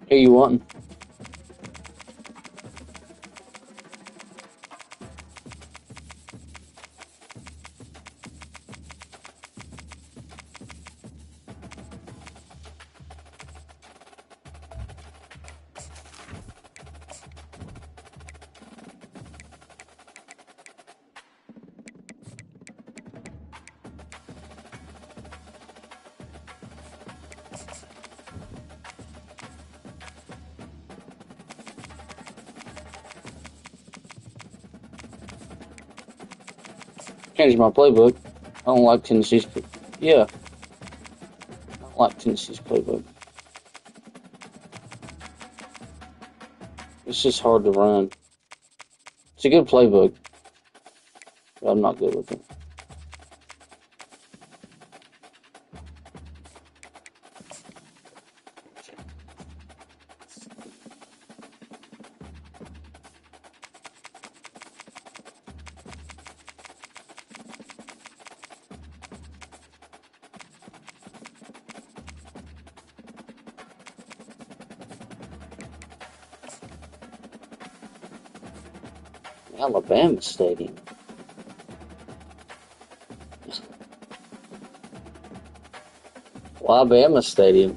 Who you wanting? Changed my playbook. I don't like Tennessee's. Yeah. I don't like Tennessee's playbook. It's just hard to run. It's a good playbook, but I'm not good with it. Alabama Stadium. Alabama Stadium.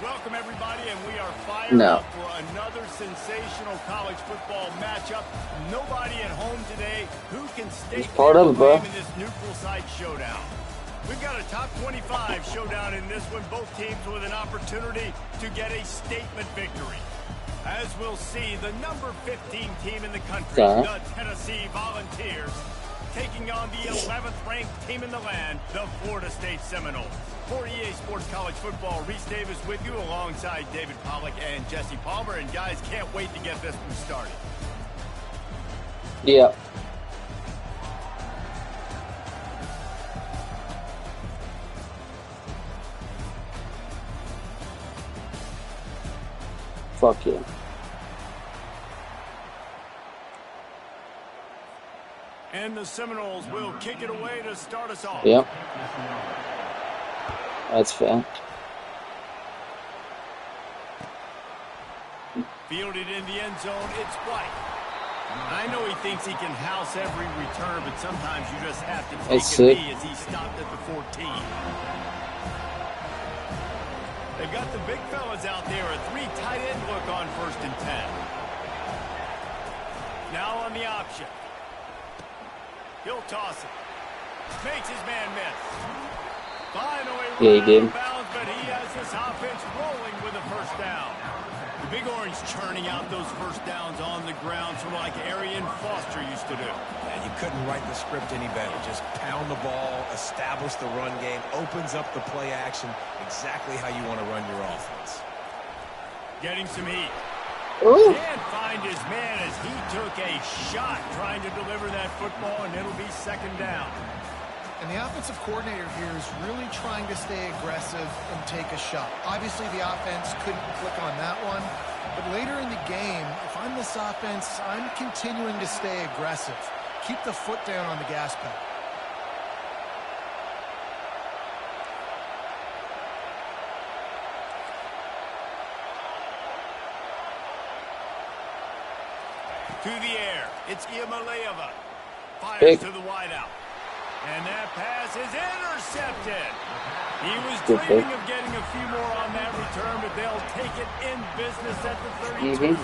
Welcome everybody, and we are fired No. up for another sensational college football matchup. Nobody at home today who can stake part their of it, bro. claim in this neutral site showdown. We've got a top 25 showdown in this one, both teams with an opportunity to get a statement victory. As we'll see, the number 15 team in the country, the Tennessee Volunteers, taking on the 11th ranked team in the land, the Florida State Seminoles. For EA Sports College Football, Reese Davis with you alongside David Pollack and Jesse Palmer. And guys, can't wait to get this one started. Yeah. Fuck yeah. And the Seminoles will kick it away to start us off. Yep. That's fair. Fielded in the end zone, it's White. I know he thinks he can house every return, but sometimes you just have to take a knee as he stopped at the 14. They've got the big fellas out there, a three tight end look on 1st and 10. Now on the option. He'll toss it. Makes his man miss. Finally did. out of bounds, but he has this offense rolling with a first down. The Big Orange churning out those first downs on the ground, sort of like Arian Foster used to do. And you couldn't write the script any better. Just pound the ball, establish the run game, opens up the play action, exactly how you want to run your offense. Getting some heat. Ooh. Can't find his man as he took a shot trying to deliver that football, and it'll be 2nd down. And the offensive coordinator here is really trying to stay aggressive and take a shot. Obviously, the offense couldn't click on that one. But later in the game, if I'm this offense, I'm continuing to stay aggressive. Keep the foot down on the gas pedal. To the air, it's Iamaleava. Fires Big. to the wideout. And that pass is intercepted. He was Good dreaming pick. of getting a few more on that return, but they'll take it in business at the 32.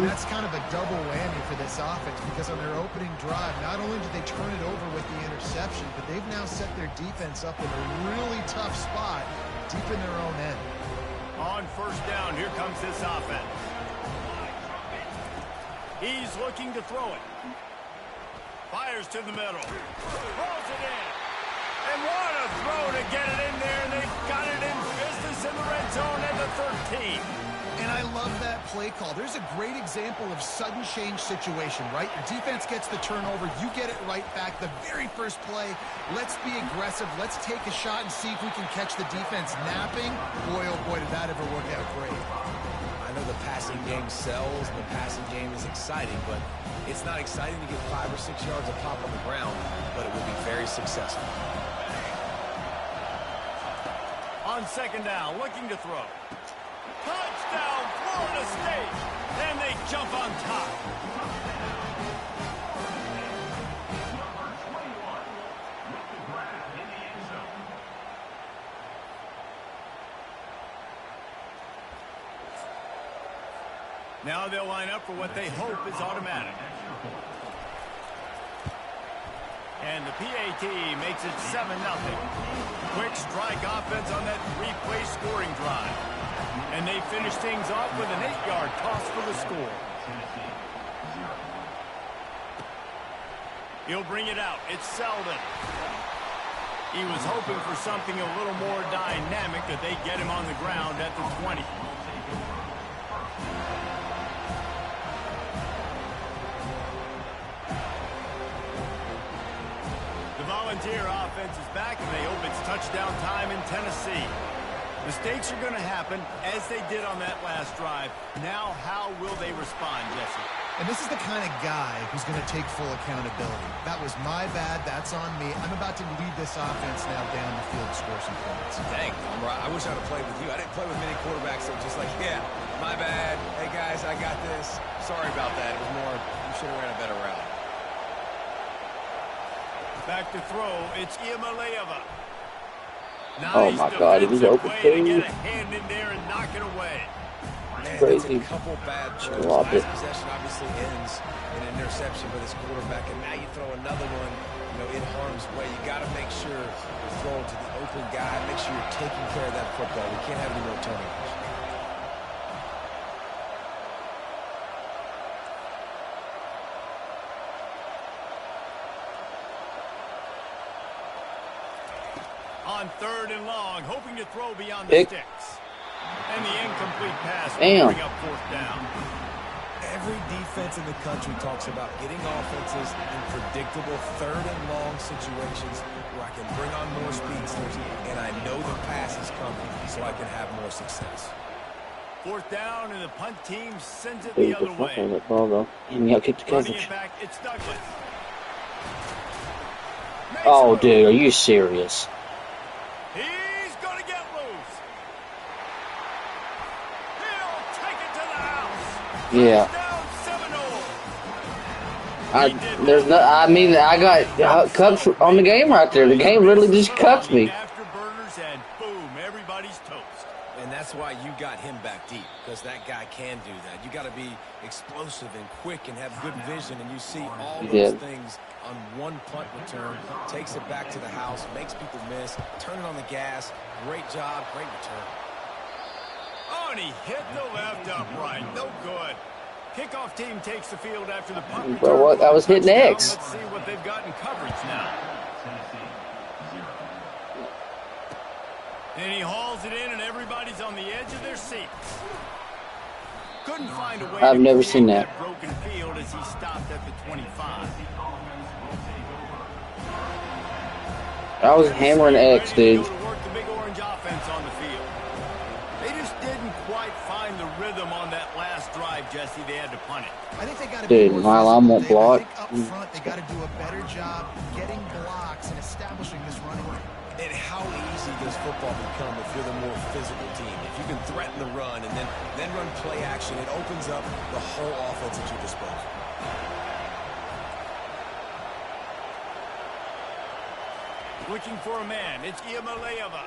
That's kind of a double whammy for this offense because on their opening drive, not only did they turn it over with the interception, but they've now set their defense up in a really tough spot deep in their own end. On 1st down, here comes this offense. He's looking to throw it. Fires to the middle. Throws it in. And what a throw to get it in there. They've got it in business in the red zone at the 13. And I love that play call. There's a great example of sudden change situation, right? Your defense gets the turnover. You get it right back. The very first play, let's be aggressive. Let's take a shot and see if we can catch the defense napping. Boy, oh boy, did that ever work out great. I know the passing game sells, and the passing game is exciting, but it's not exciting to get 5 or 6 yards of pop on the ground, but it will be very successful. On second down, looking to throw. Touchdown, Florida State. And they jump on top. Now they'll line up for what they hope is automatic. And the PAT makes it 7-0. Quick strike offense on that three-play scoring drive. And they finish things off with an 8-yard toss for the score. He'll bring it out. It's Selden. He was hoping for something a little more dynamic, that they get him on the ground at the 20. The Volunteer offense is back, and they hope it's touchdown time in Tennessee. Mistakes are going to happen, as they did on that last drive. Now, how will they respond, Jesse? And this is the kind of guy who's going to take full accountability. That was my bad. That's on me. I'm about to lead this offense now down the field to score some points. Dang, I wish I'd have played with you. I didn't play with many quarterbacks that were just like, yeah, my bad. Hey, guys, I got this. Sorry about that. It was more, you should have ran a better route. Back to throw. It's Iamaleava. Nice. Oh my God, it was open to too. get a hand in there and knock it away. Man, Crazy. that's a couple bad throws. Love Last it. possession obviously ends in an interception by this quarterback, and now you throw another one, in harm's way. You got to make sure you're throwing to the open guy. Make sure you're taking care of that football. We can't have any more turnovers. On third and long, hoping to throw beyond the Pick. sticks. And the incomplete pass will Damn. bring up fourth down. Every defense in the country talks about getting offenses in predictable third and long situations where I can bring on more speedsters, and I know the pass is coming, so I can have more success. Fourth down, and the punt team sends it Dude, the other the fuck on way. that ball though. And you got kicked the Running coverage. it back, it's Douglas. Makes Oh, a move. dude, are you serious? He's going to get loose. He'll take it to the house. Yeah. Touchdown, 7-0. There's no. I mean, I got cuts on the game right there. The game really just cuts me. Afterburners, and boom, everybody's toast. And that's why you got him back deep, because that guy can do that. You got to be explosive and quick and have good vision, and you see all those things on one punt return. Takes it back to the house, makes people miss, turn it on the gas. Great job, great return. Oh, and he hit the left upright. No good. Kickoff team takes the field after the punt return. Bro, what? I was hitting Touchdown. X. Let's see what they've got in coverage now. And he hauls it in, and everybody's on the edge of their seats. Couldn't find a way I've to never create seen that. broken field as he stopped at the 25. I was hammering X, dude. Ready to go to work the big orange offense on the field. They just didn't quite find the rhythm on that last drive, Jesse. They had to punt it. I think they got to Dude, be more while I won't physical, block. Dave. I think up front they got to do a better job getting blocks and establishing this running game. And how easy does football become if you're the more physical team? If you can threaten the run and then run play action, it opens up the whole offense at your disposal. Looking for a man. It's Iamaleava.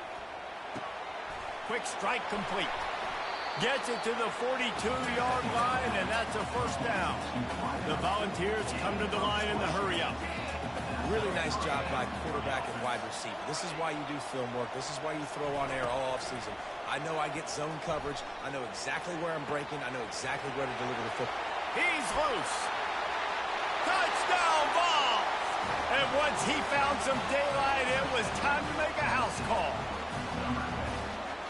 Quick strike complete. Gets it to the 42-yard line, and that's a first down. The Volunteers come to the line in the hurry-up. Really nice job by quarterback and wide receiver. This is why you do film work. This is why you throw on air all offseason. I know I get zone coverage. I know exactly where I'm breaking. I know exactly where to deliver the football. He's loose. Touchdown ball. And once he found some daylight, it was time to make a house call.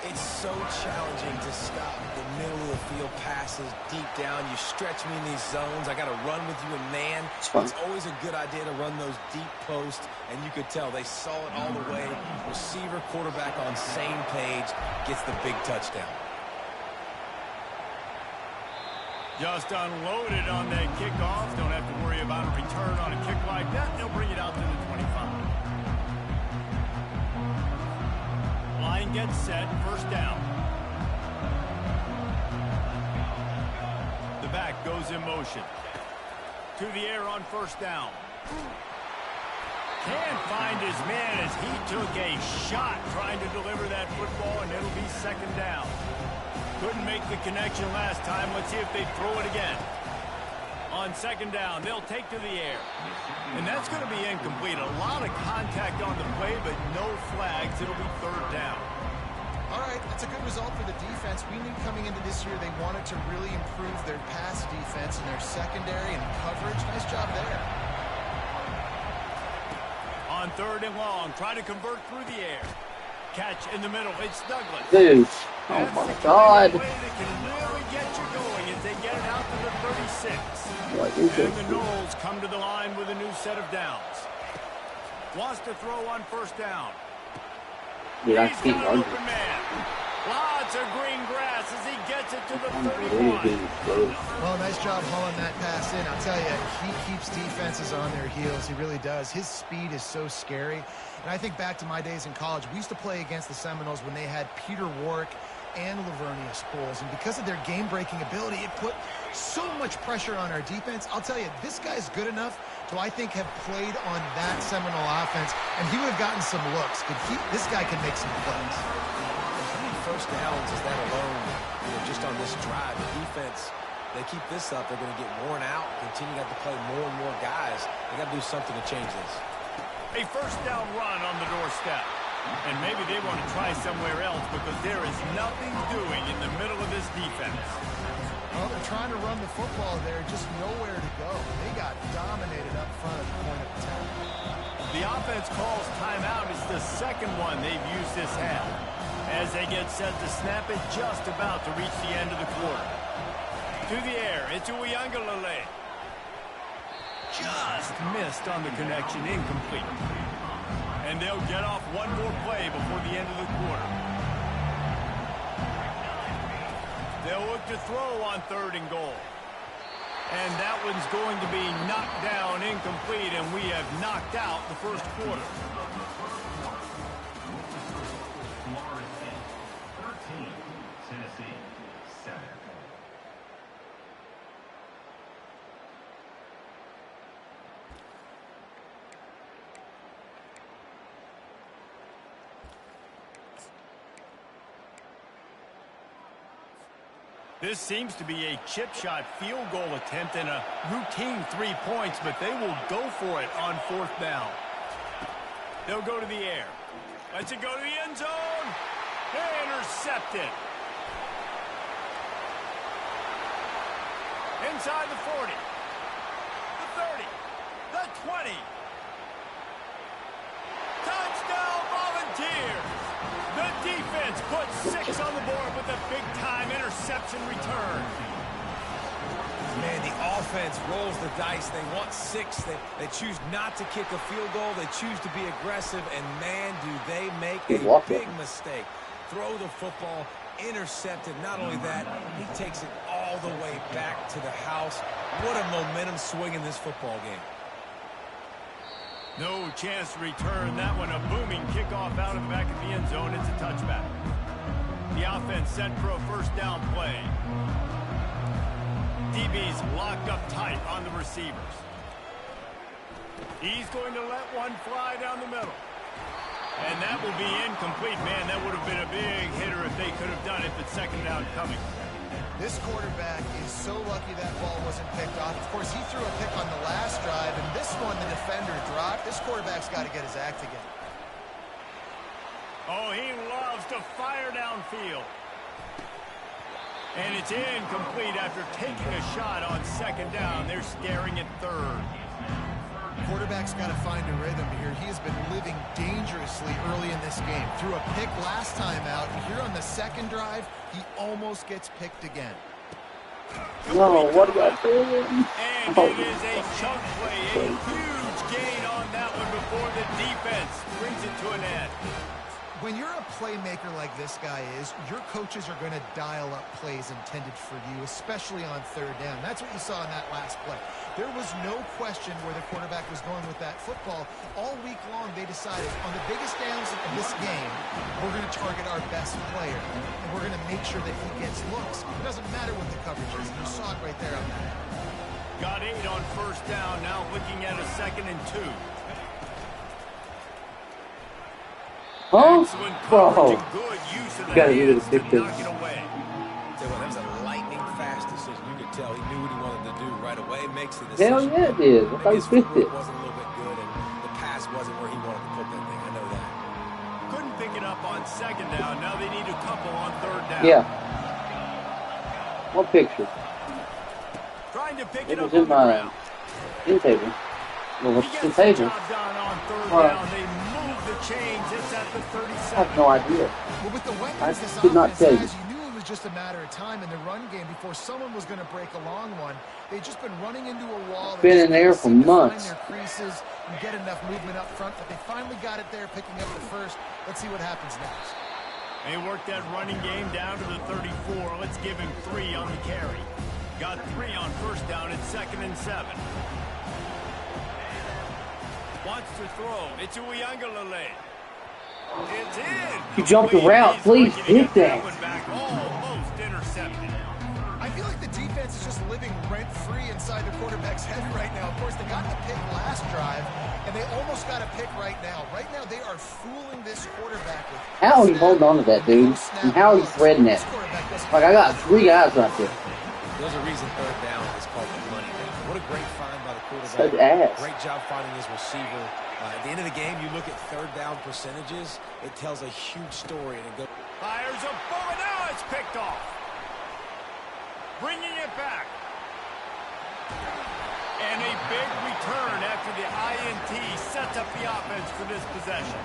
It's so challenging to stop the middle of the field passes deep down. You stretch me in these zones. I got to run with you in man. It's always a good idea to run those deep posts, and you could tell they saw it all the way. Receiver, quarterback on same page, gets the big touchdown. Just unloaded on that kickoff. Don't have to worry about a return on a kick like that. They'll bring it out to the 25. Line get set, first down. The back goes in motion. To the air on first down. Can't find his man as he took a shot trying to deliver that football, and it'll be second down. Couldn't make the connection last time. Let's see if they throw it again. On second down, they'll take to the air. And that's going to be incomplete. A lot of contact on the play, but no flags. It'll be third down. All right, that's a good result for the defense. We knew coming into this year they wanted to really improve their pass defense and their secondary and coverage. Nice job there. On third and long, try to convert through the air. Catch in the middle. It's Douglas. Dude, oh my God. Way that can really get you going as they get it out to the 36. And the Knowles come to the line with a new set of downs. Wants to throw on first down. Yeah, He's got an open man. Lots of green grass as he gets it to the 31. Well, nice job hauling that pass in. I'll tell you, he keeps defenses on their heels. He really does. His speed is so scary. And I think back to my days in college. We used to play against the Seminoles when they had Peter Warwick and Lavernia Spoles. And because of their game-breaking ability, it put so much pressure on our defense. I'll tell you, this guy's good enough to, I think, have played on that Seminole offense, and he would have gotten some looks. This guy can make some plays. How many first downs is that alone? Just on this drive, the defense, they keep this up, they're going to get worn out, continue to have to play more and more guys. They got to do something to change this. A first down run on the doorstep. And maybe they want to try somewhere else because there is nothing doing in the middle of this defense. Well, they're trying to run the football there, just nowhere to go. They got dominated up front at the point of attack. The offense calls timeout. It's the second one they've used this half. As they get set to snap it, just about to reach the end of the quarter. To the air, it's Uyangalele. Just missed on the connection, incomplete. And they'll get off one more play before the end of the quarter. They'll look to throw on third and goal. And that one's going to be knocked down, incomplete, and we have knocked out the first quarter. This seems to be a chip shot field goal attempt and a routine 3 points, but they will go for it on fourth down. They'll go to the air. Let's it go to the end zone. Intercepted. Inside the 40. The 30. The 20. Touchdown Volunteers. The defense puts 6 on the board with a big-time interception return. Man, the offense rolls the dice. They want 6. They choose not to kick a field goal. They choose to be aggressive, and man, do they make a big mistake. Throw the football, intercepted. Not only that, he takes it all the way back to the house. What a momentum swing in this football game. No chance to return that one. A booming kickoff out of the back of the end zone. It's a touchback. The offense set for a first down play. DB's locked up tight on the receivers. He's going to let one fly down the middle. And that will be incomplete. Man, that would have been a big hitter if they could have done it, but second down coming. This quarterback is so lucky that ball wasn't picked off. Of course, he threw a pick on the last drive, and this one the defender dropped. This quarterback's got to get his act together. Oh, he loves to fire downfield. And it's incomplete after taking a shot on second down. They're staring at third. Quarterback's got to find a rhythm here. He has been living dangerously early in this game. Threw a pick last time out, and here on the second drive, he almost gets picked again. No, what are you doing? And it is a chunk play, a huge gain on that one before the defense brings it to an end. When you're a playmaker like this guy is, your coaches are going to dial up plays intended for you, especially on third down. That's what you saw in that last play. There was no question where the quarterback was going with that football. All week long, they decided on the biggest downs of this game, we're going to target our best player, and we're going to make sure that he gets looks. It doesn't matter what the coverage is. You saw it right there on that. Got 8 on first down, now looking at a 2nd and 2. Huh? Bro, gotta give it a 6. That was a lightning-fast decision. You could tell he knew what he wanted to do right away. Makes the decision. Hell yeah, it did. I thought he fixed it. Wasn't a little bit good, and the pass wasn't where he wanted to put that thing. I know that. Couldn't pick it up on 2nd down. Now they need a couple on 3rd down. Yeah. What picture? Trying to pick It it was up in on the my ground. in table. Well, He what's gets in the table? job done on 3rd Well, down. They move the chains. It's at the 37. I have no idea. Well, with the weapons I this could not offense tell you. has, you knew it was just a matter of time in the run game before someone was going to break a long one. They've just been running into a wall. Been in there for months. Find their creases and get enough movement up front, but they finally got it there, picking up the first. Let's see what happens next. They work that running game down to the 34. Let's give him 3 on the carry. Got 3 on first down. It's 2nd and 7. Wants to throw. It's Uiagalelei. It's in. You jumped the route. Please hit that. One back. Almost intercepted. I feel like the defense is just living rent-free inside the quarterback's head right now. Of course, they got the pick last drive, and they almost got a pick right now. Right now, they are fooling this quarterback with... How are you holding on to that, dude? And how are you threading that? Like, I got 3 guys right there. There's a reason 3rd down is called the money down. What a great find by the quarterback. Such ass. Great job finding his receiver. At the end of the game, you look at 3rd down percentages. It tells a huge story. And it goes. Fires a bullet. Now it's picked off. Bringing it back. And a big return after the INT sets up the offense for this possession.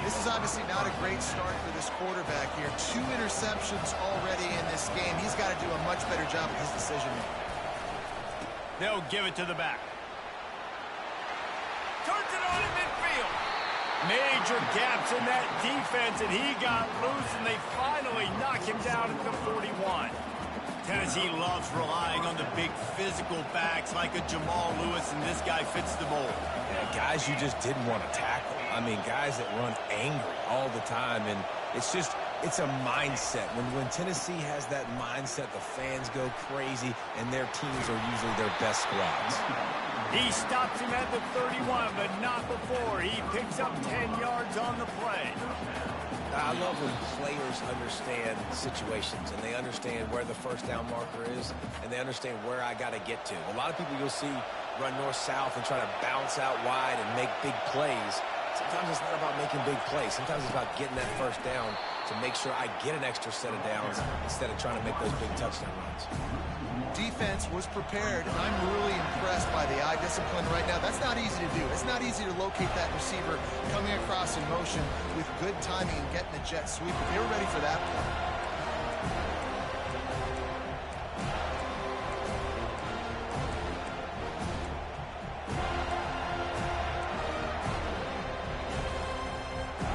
This is obviously not a great start for this quarterback here. 2 interceptions already in this game. He's got to do a much better job of his decision-making. They'll give it to the back. Turns it on in midfield. Major gaps in that defense, and he got loose, and they finally knock him down at the 41. Tennessee loves relying on the big physical backs like a Jamal Lewis, and this guy fits the mold. Yeah, guys you just didn't want to tackle. I mean, guys that run angry all the time, and it's a mindset. When Tennessee has that mindset, the fans go crazy, and their teams are usually their best squads. He stops him at the 31, but not before. He picks up 10 yards on the play. I love when players understand situations, and they understand where the first down marker is, and they understand where I got to get to. A lot of people you'll see run north-south and try to bounce out wide and make big plays. Sometimes it's not about making big plays. Sometimes it's about getting that first down to make sure I get an extra set of downs instead of trying to make those big touchdown runs. Defense was prepared, and I'm really impressed by the eye discipline right now. That's not easy to do. It's not easy to locate that receiver coming across in motion with good timing and getting a jet sweep. But they were ready for that play.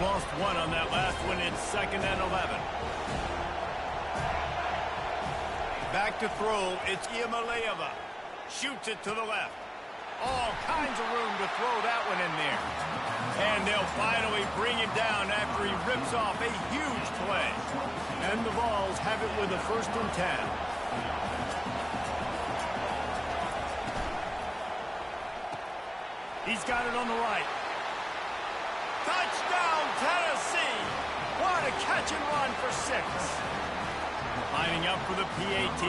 Lost 1 on that last one. It's 2nd and 11. Back to throw. It's Iamaleava. Shoots it to the left. All kinds of room to throw that one in there. And they'll finally bring him down after he rips off a huge play. And the Vols have it with a 1st and 10. He's got it on the right. Touchdown, Tennessee! What a catch and run for 6. Lining up for the PAT.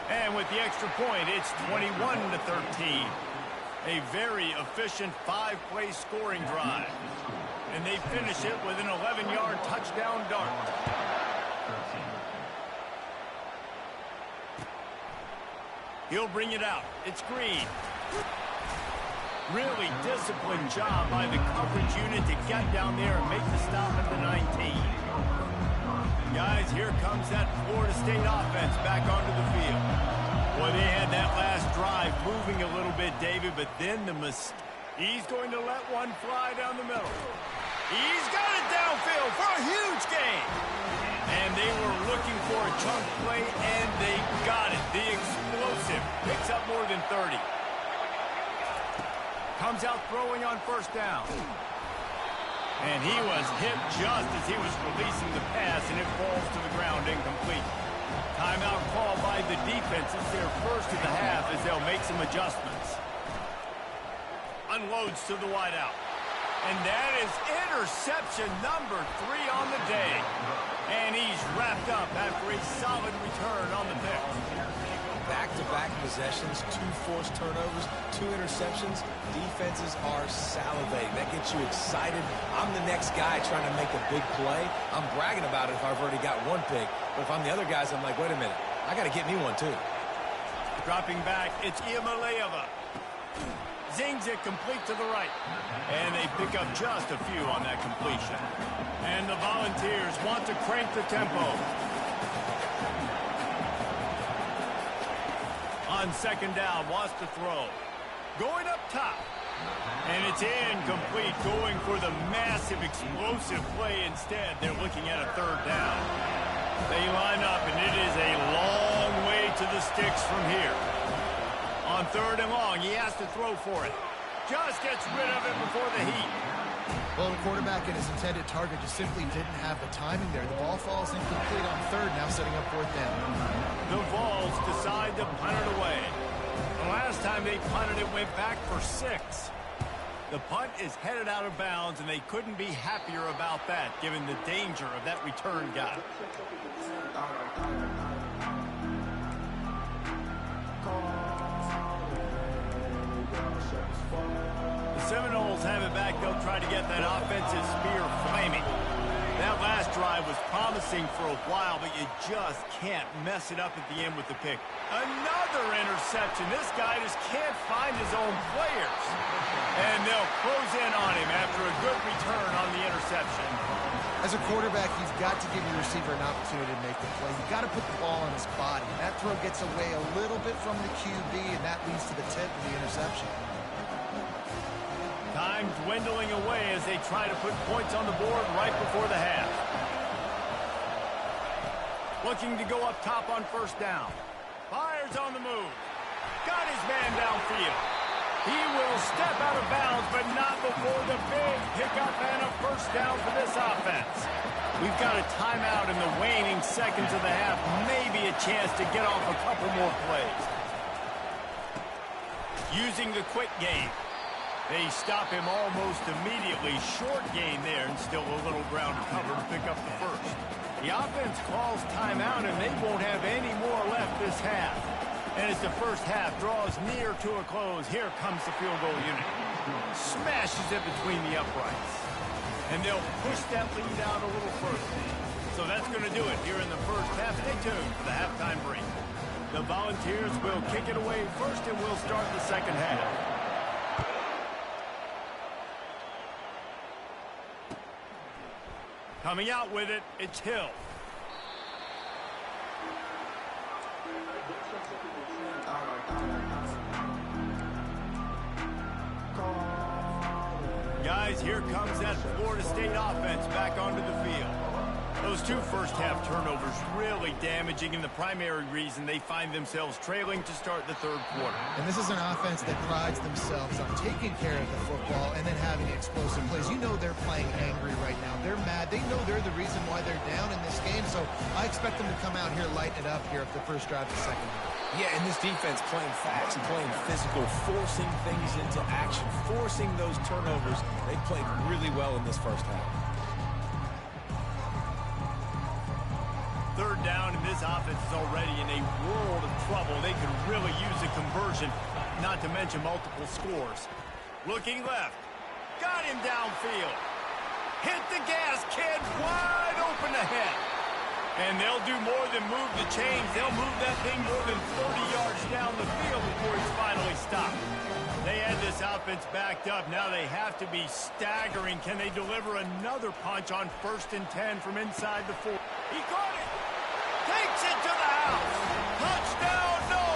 And with the extra point, it's 21-13. A very efficient 5-play scoring drive. And they finish it with an 11-yard touchdown dart. He'll bring it out. It's Green. Really disciplined job by the coverage unit to get down there and make the stop at the 19. Guys, here comes that Florida State offense back onto the field. Boy, they had that last drive moving a little bit, David, but then the He's going to let one fly down the middle. He's got it downfield for a huge gain. And they were looking for a chunk play, and they got it. The explosive picks up more than 30. Comes out throwing on first down. And he was hit just as he was releasing the pass, and it falls to the ground incomplete. Timeout called by the defense. It's their first of the half as they'll make some adjustments. Unloads to the wideout. And that is interception number 3 on the day. And he's wrapped up after a solid return on the pick. Back-to-back possessions, 2 forced turnovers, 2 interceptions. Defenses are salivating. That gets you excited. I'm the next guy trying to make a big play. I'm bragging about it if I've already got 1 pick. But if I'm the other guys, I'm like, wait a minute. I got to get me 1 too. Dropping back, it's Ncaa. Zings it complete to the right. And they pick up just a few on that completion. And the Volunteers want to crank the tempo. On second down, wants to throw. Going up top. And it's incomplete, going for the massive explosive play instead. They're looking at a third down. They line up, and it is a long way to the sticks from here. On third and long, he has to throw for it. Just gets rid of it before the heat. Well, the quarterback and his intended target just simply didn't have the timing there. The ball falls incomplete on third, now setting up fourth down. The Vols decide to punt it away. The last time they punted it went back for 6. The punt is headed out of bounds, and they couldn't be happier about that, given the danger of that return guy. The Seminoles have it back. They'll try to get that offensive spear flaming. That last drive was promising for a while, but you just can't mess it up at the end with the pick. Another interception. This guy just can't find his own players. And they'll close in on him after a good return on the interception. As a quarterback, you've got to give your receiver an opportunity to make the play. You've got to put the ball on his body. That throw gets away a little bit from the QB, and that leads to the tip of the interception. Time dwindling away as they try to put points on the board right before the half. Looking to go up top on first down. Fires on the move. Got his man downfield. He will step out of bounds, but not before the big pickup and a first down for this offense. We've got a timeout in the waning seconds of the half. Maybe a chance to get off a couple more plays. Using the quick game. They stop him almost immediately. Short gain there, and still a little ground to cover to pick up the first. The offense calls timeout, and they won't have any more left this half. And as the first half draws near to a close, here comes the field goal unit. Smashes it between the uprights. And they'll push that lead out a little further. So that's going to do it here in the first half. Stay tuned for the halftime break. The Volunteers will kick it away first, and we'll start the second half. Coming out with it, it's Hill. Guys, here comes that Florida State offense back onto the field. Those 2 first-half turnovers really damaging, and the primary reason they find themselves trailing to start the third quarter. And this is an offense that prides themselves on taking care of the football and then having explosive plays. You know they're playing angry right now. They're mad. They know they're the reason why they're down in this game, so I expect them to come out here, lighten it up here if the first drive is second half. Yeah, and this defense playing fast, playing physical, forcing things into action, forcing those turnovers. They played really well in this first half. Third down, and this offense is already in a world of trouble. They could really use a conversion, not to mention multiple scores. Looking left. Got him downfield. Hit the gas, kid. Wide open ahead. And they'll do more than move the chains. They'll move that thing more than 30 yards down the field before he's finally stopped. They had this offense backed up. Now they have to be staggering. Can they deliver another punch on 1st and 10 from inside the 4? He caught it. Takes it to the house. Touchdown, no.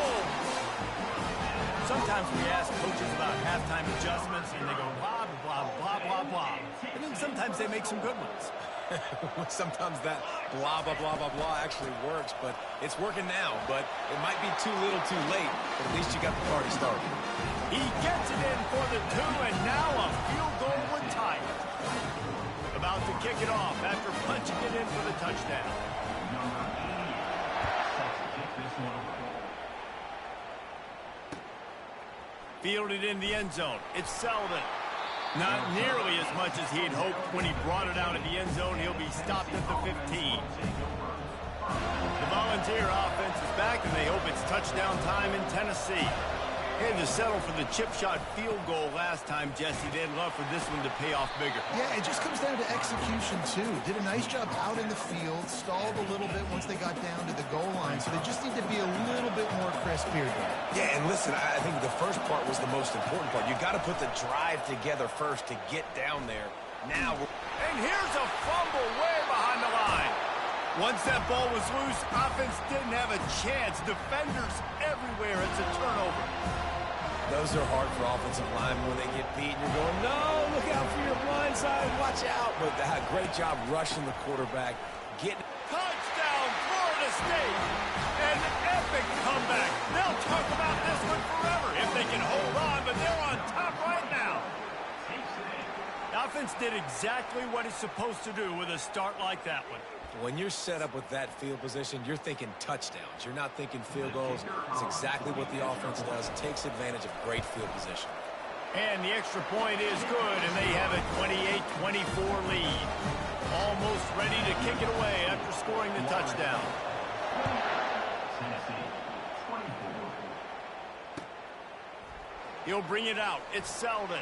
So sometimes we ask coaches about halftime adjustments, and they go blah, blah, blah, blah, blah. And then sometimes they make some good ones. Sometimes that blah, blah, blah, blah, blah actually works, but it's working now. But it might be too little too late, but at least you got the party started. He gets it in for the 2, and now a field goal would tie it. About to kick it off after punching it in for the touchdown. Fielded in the end zone. It's Selden. Not nearly as much as he'd hoped when he brought it out of the end zone. He'll be stopped at the 15. The Volunteer offense is back, and they hope it's touchdown time in Tennessee. They had to settle for the chip shot field goal last time, Jesse. They'd love for this one to pay off bigger. Yeah, it just comes down to execution, too. Did a nice job out in the field, stalled a little bit once they got down to the goal line, so they just need to be a little bit more crisp here. Yeah, and listen, I think the first part was the most important part. You got to put the drive together first to get down there. Now, and here's a fumble way behind the line. Once that ball was loose, offense didn't have a chance. Defenders everywhere. It's a turnover. Those are hard for offensive linemen when they get beat. You're going, no, look out for your blind side. Watch out. But they had a great job rushing the quarterback. Touchdown, Florida State. An epic comeback. They'll talk about this one forever if they can hold on, but they're on top right now. The offense did exactly what it's supposed to do with a start like that one. When you're set up with that field position, you're thinking touchdowns. You're not thinking field goals. It's exactly what the offense does. Takes advantage of great field position. And the extra point is good, and they have a 28-24 lead. Almost ready to kick it away after scoring the touchdown. He'll bring it out. It's Selden.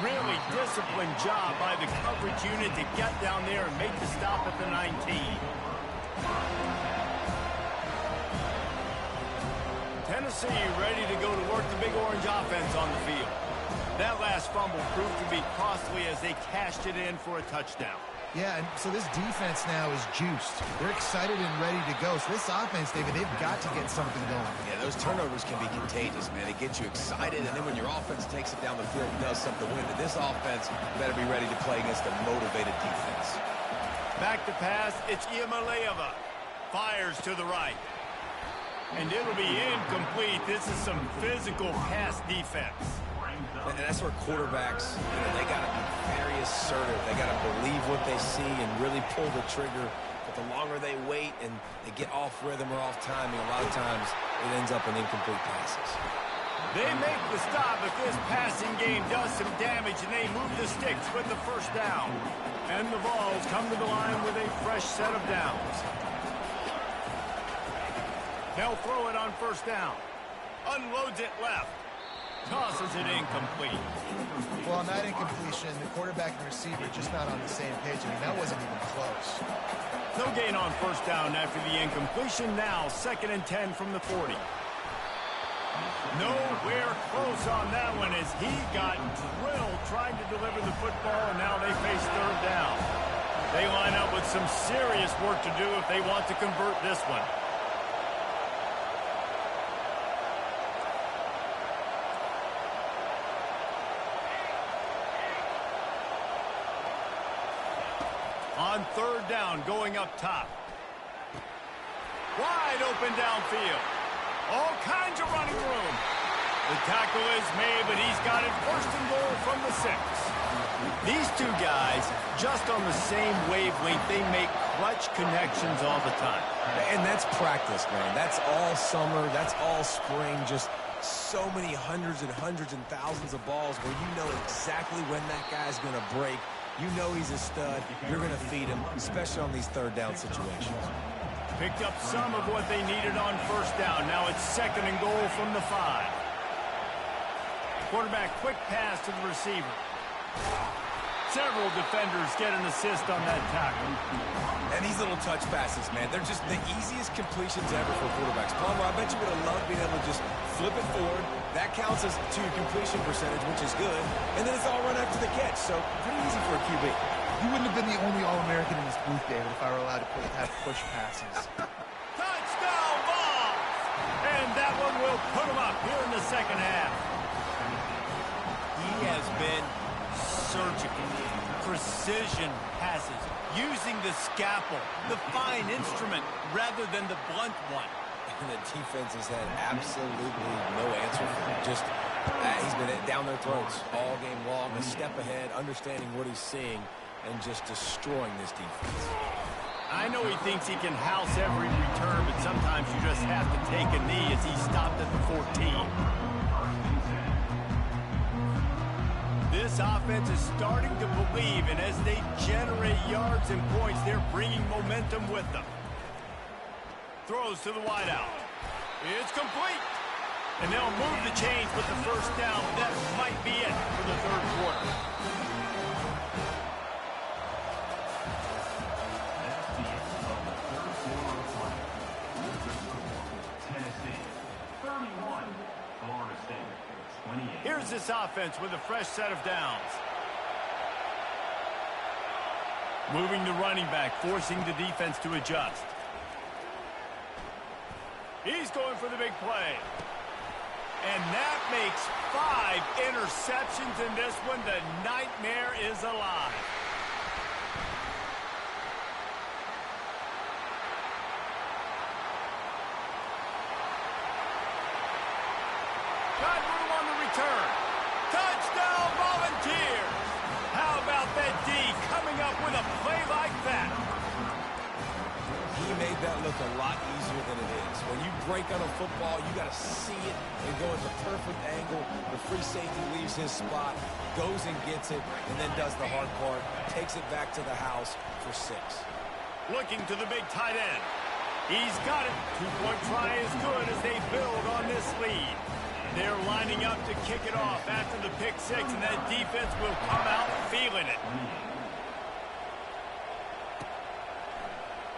Really disciplined job by the coverage unit to get down there and make the stop at the 19. Tennessee ready to go to work the Big Orange offense on the field. That last fumble proved to be costly as they cashed it in for a touchdown. Yeah, and so this defense now is juiced. They're excited and ready to go. So this offense, David, they've got to get something going. Yeah, those turnovers can be contagious, man. It gets you excited, and then when your offense takes it down the field and does something to win it, this offense better be ready to play against a motivated defense. Back to pass, it's Iamaleava. Fires to the right. And it'll be incomplete. This is some physical pass defense. And that's where quarterbacks, they got to be very assertive. They got to believe what they see and really pull the trigger. But the longer they wait and they get off rhythm or off timing, a lot of times it ends up in incomplete passes. They make the stop if this passing game does some damage, and they move the sticks with the first down. And the Vols come to the line with a fresh set of downs. They'll throw it on first down. Unloads it left. Tosses it incomplete. Well, on that incompletion, the quarterback and receiver just not on the same page. I mean, that wasn't even close. No gain on first down after the incompletion. Now 2nd and 10 from the 40. Nowhere close on that one as he got drilled trying to deliver the football, and now they face third down. They line up with some serious work to do if they want to convert this one. On third down, going up top. Wide open downfield. All kinds of running room. The tackle is made, but he's got it 1st and goal from the 6. These two guys, just on the same wavelength, they make clutch connections all the time. And that's practice, man. That's all summer. That's all spring. Just so many hundreds and thousands of balls where you know exactly when that guy's going to break. You know he's a stud. You're going to feed him, especially on these third down situations. Picked up some of what they needed on first down. Now it's 2nd and goal from the 5. Quarterback quick pass to the receiver. Several defenders get an assist on that tackle. And these little touch passes, man, they're just the easiest completions ever for quarterbacks. Palmer, I bet you would have loved being able to just flip it forward. That counts as to your completion percentage, which is good. And then it's all run after the catch, so pretty easy for a QB. You wouldn't have been the only All-American in this booth, David, if I were allowed to have push passes. Touchdown ball! And that one will put him up here in the second half. He has been surgical. Precision passes, using the scalpel, the fine instrument, rather than the blunt one. And the defense has had absolutely no answer for him. Just, he's been down their throats all game long, a step ahead, understanding what he's seeing, and just destroying this defense. I know he thinks he can house every return, but sometimes you just have to take a knee as he stopped at the 14. This offense is starting to believe, and as they generate yards and points, they're bringing momentum with them. Throws to the wideout. It's complete. And they'll move the chains with the first down. That might be it for the third quarter. Here's this offense with a fresh set of downs. Moving the running back, forcing the defense to adjust. He's going for the big play. And that makes 5 interceptions in this one. The nightmare is alive. Got room on the return. Touchdown, Volunteers. How about that D coming up with a play like that? He made that look a lot easier than it is. When you break on a football, you got to see it and go at the perfect angle. The free safety leaves his spot, goes and gets it, and then does the hard part, takes it back to the house for 6. Looking to the big tight end. He's got it. 2-point try is good as they build on this lead. They're lining up to kick it off after the pick 6, and that defense will come out feeling it.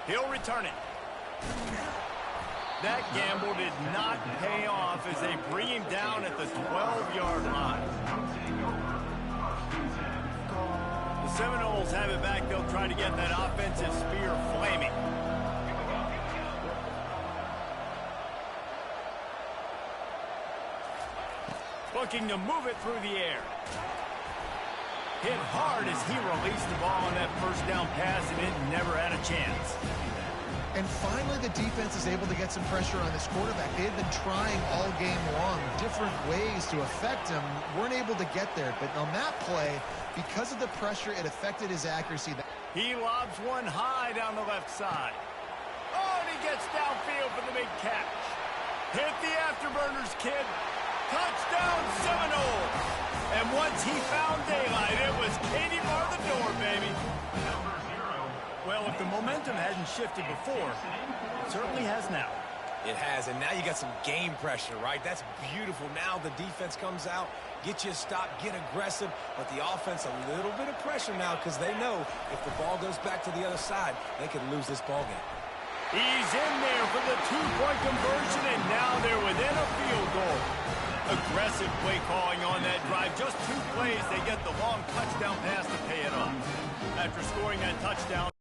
He'll return it. That gamble did not pay off as they bring him down at the 12-yard line. The Seminoles have it back. They'll try to get that offensive spear flaming. Looking to move it through the air. Hit hard as he released the ball on that first down pass, and it never had a chance. And finally, the defense is able to get some pressure on this quarterback. They had been trying all game long different ways to affect him. Weren't able to get there. But on that play, because of the pressure, it affected his accuracy. He lobs one high down the left side. Oh, and he gets downfield for the big catch. Hit the afterburners, kid. Touchdown, Seminoles. And once he found daylight, it was Katie bar the door, baby. Well, if the momentum hadn't shifted before, it certainly has now. It has, and now you got some game pressure, right? That's beautiful. Now the defense comes out, get you a stop, get aggressive, but the offense a little bit of pressure now because they know if the ball goes back to the other side, they could lose this ball game. He's in there for the 2-point conversion, and now they're within a field goal. Aggressive play calling on that drive. Just 2 plays, they get the long touchdown pass to pay it off. After scoring that touchdown,